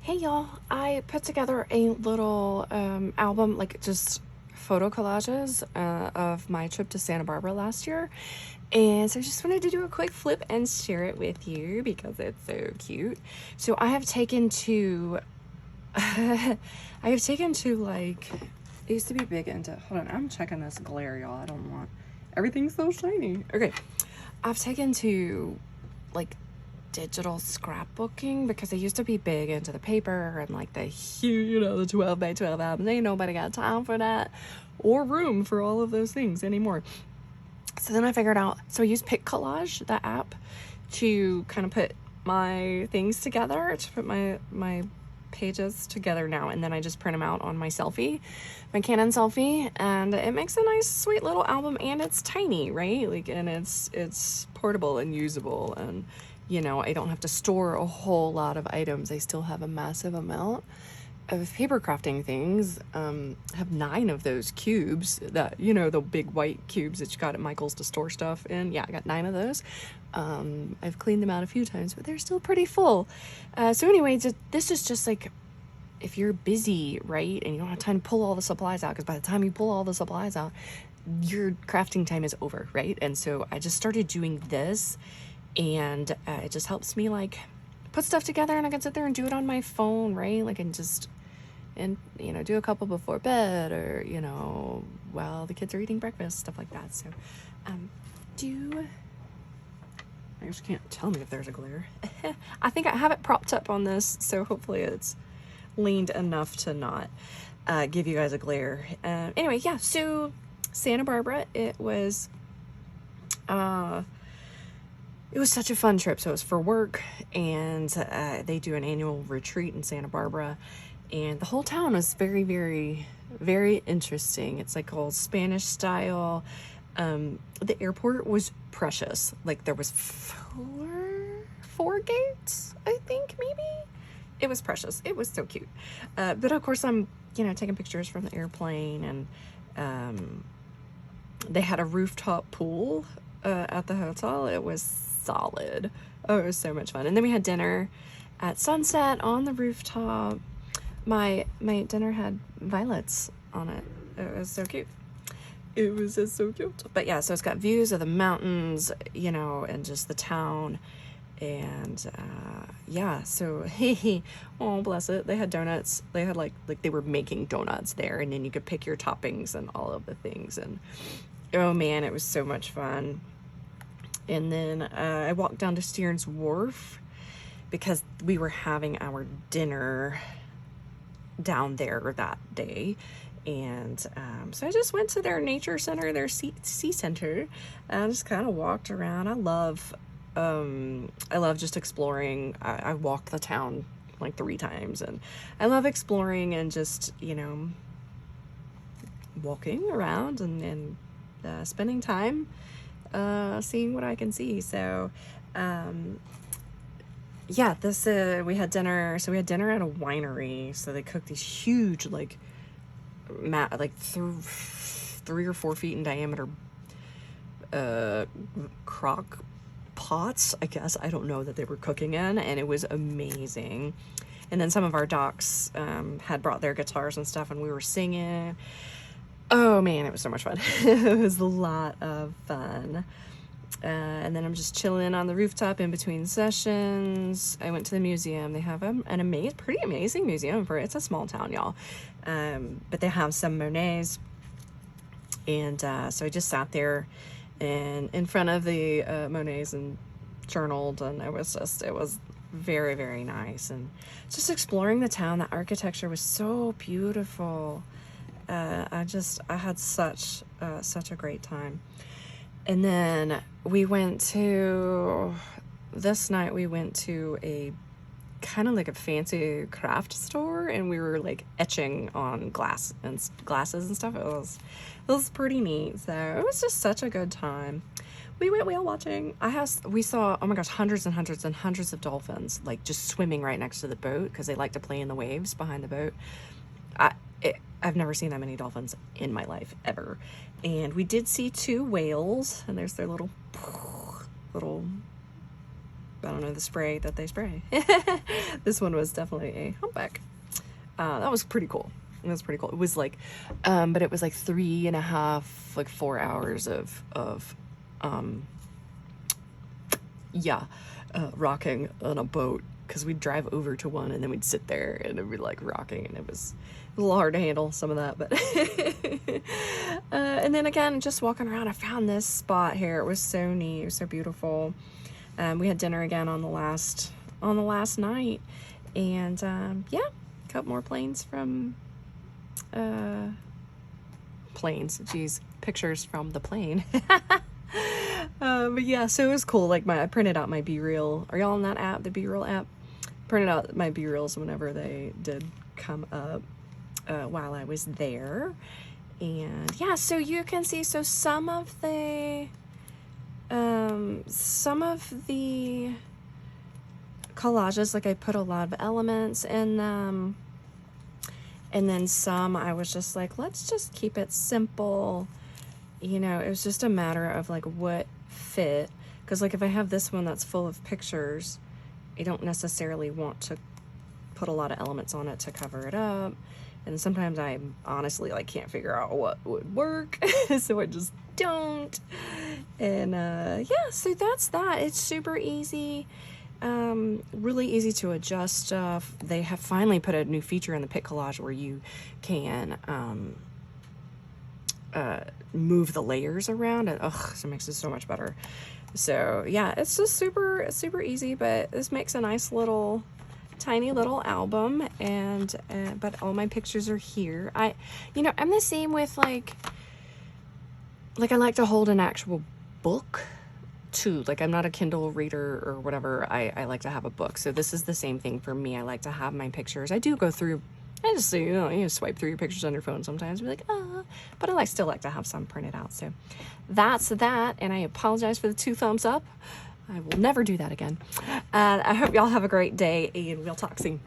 Hey y'all, I put together a little album, like just photo collages of my trip to Santa Barbara last year. And so I just wanted to do a quick flip and share it with you because it's so cute. So I have taken to, like, it used to be big into, hold on, I'm checking this glare, y'all. I don't want, everything's so shiny. Okay. I've taken to, like, digital scrapbooking because I used to be big into the paper and like the huge, the 12 by 12 albums. Ain't nobody got time for that or room for all of those things anymore. So then I figured out, so I use Pick Collage, that app, to kind of put my things together, to put my pages together now, and then I just print them out on my Canon selfie, and it makes a nice sweet little album, and it's tiny, right? Like, and it's portable and usable, and I don't have to store a whole lot of items. I still have a massive amount of paper crafting things. Have 9 of those cubes that, the big white cubes that you got at Michael's to store stuff in. Yeah, I got 9 of those. I've cleaned them out a few times, but they're still pretty full. So anyway, this is just like, if you're busy, right, and you don't have time to pull all the supplies out, because by the time you pull all the supplies out, your crafting time is over, right? And so I just started doing this, and it just helps me like put stuff together, and I can sit there and do it on my phone, right? Like, and do a couple before bed, or while the kids are eating breakfast, stuff like that. So I just can't tell me if there's a glare. I think I have it propped up on this, so hopefully it's leaned enough to not give you guys a glare. Anyway, yeah, so Santa Barbara, it was such a fun trip. So it was for work, and they do an annual retreat in Santa Barbara, and the whole town was very, very, very interesting. It's like all Spanish style. The airport was precious. Like, there was four gates, I think, maybe. It was precious. It was so cute. But of course, I'm taking pictures from the airplane, and they had a rooftop pool at the hotel. It was solid. Oh, it was so much fun. And then we had dinner at sunset on the rooftop. My dinner had violets on it. It was so cute. It was just so cute. But yeah, so it's got views of the mountains, and just the town. And yeah, so oh, bless it, they had donuts. They had like they were making donuts there, and then you could pick your toppings and all of the things. And oh man, it was so much fun. And then I walked down to Stearns Wharf because we were having our dinner down there that day. And so I just went to their nature center, their sea center, and I just kind of walked around. I love just exploring. I walked the town like 3 times, and I love exploring and just, walking around and spending time seeing what I can see. So yeah, we had dinner. So we had dinner at a winery. So they cook these huge, like 3 or 4 feet in diameter crock pots, I guess. I don't know, that they were cooking in, and it was amazing. And then some of our docs had brought their guitars and stuff, and we were singing. Oh man, it was so much fun. It was a lot of fun. And then I'm just chilling on the rooftop in between sessions. I went to the museum. They have an pretty amazing museum it's a small town, y'all. But they have some Monets. And so I just sat there and in front of the Monets and journaled, and it was very, very nice. And just exploring the town. The architecture was so beautiful. I had such a great time. And then this night we went to a kind of like a fancy craft store, and we were like etching on glasses and stuff. It was pretty neat. So it was just such a good time. We went whale watching. We saw, oh my gosh, hundreds and hundreds and hundreds of dolphins, like just swimming right next to the boat, because they like to play in the waves behind the boat. I've never seen that many dolphins in my life, ever. And we did see 2 whales, and there's their little I don't know, the spray that they spray. This one was definitely a humpback. That was pretty cool. It was pretty cool. It was like, but it was like 3.5, like 4 hours of rocking on a boat, because we'd drive over to one and then we'd sit there and it'd be like rocking, and it was a little hard to handle some of that, but and then again, just walking around, I found this spot here. It was so neat. It was so beautiful. We had dinner again on the last night, and yeah, a couple more planes from pictures from the plane. But yeah, so it was cool. Like I printed out my B-reel. Are y'all on that app, the B-reel app? Printed out my B-reels whenever they did come up while I was there. And yeah, so you can see, so some of the collages, like I put a lot of elements in them, and then some I was just like, let's just keep it simple. You know, it was just a matter of like what fit, because like if I have this one that's full of pictures, I don't necessarily want to put a lot of elements on it to cover it up, and sometimes I honestly like can't figure out what would work. So I just don't. And yeah, so that's that. It's super easy, really easy to adjust stuff. They have finally put a new feature in the Pic Collage where you can move the layers around, and so it makes it so much better. So yeah, it's just super easy, but this makes a nice little tiny little album. And but all my pictures are here. I'm the same with like I like to hold an actual book too. Like I'm not a Kindle reader or whatever. I like to have a book. So this is the same thing for me. I like to have my pictures. I do go through, I just, you swipe through your pictures on your phone sometimes, be like, but I still like to have some printed out. So that's that. And I apologize for the 2 thumbs up. I will never do that again. And I hope y'all have a great day, and we'll talk soon.